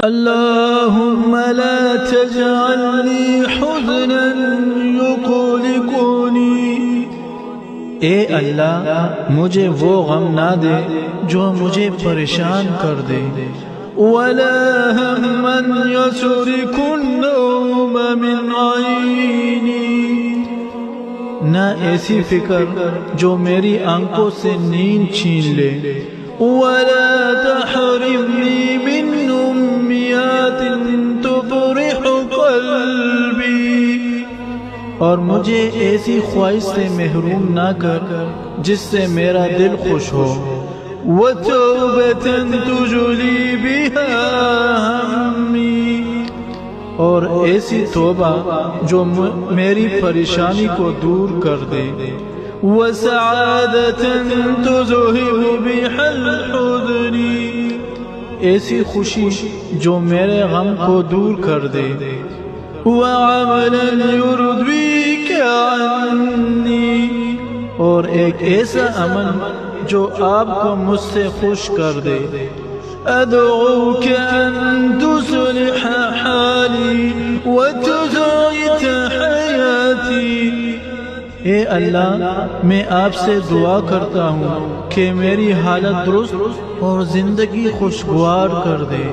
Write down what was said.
اللهم لا تجعلني حزنا يقلقني، اے اللہ مجھے وہ غم نہ دے جو مجھے پریشان کر دے، ولا ہما يسرق النوم من عینی، نہ ایسی فکر جو میری آنکھوں سے نیند چھین لے، ولا تحرمنی من امنیات تفرح قلبی، اور مجھے ایسی خواہش سے محروم نہ کر جس سے میرا دل خوش ہو، وتوبة تجلی بها ہمی، اور ایسی توبہ جو میری پریشانی کو دور کر دے، وسعادة تذهب بها الحزن، ایسی خوشی جو میرے غم کو دور کر دے، وعملا يرضيك عني، اور ایک ایسا عمل جو آپ کو مجھ سے خوش کر دے، ادعوك ان تصلح حالي وتسعد حياتي، اے اللہ میں آپ سے دعا کرتا ہوں کہ میری حالت درست اور زندگی خوشگوار کر دے۔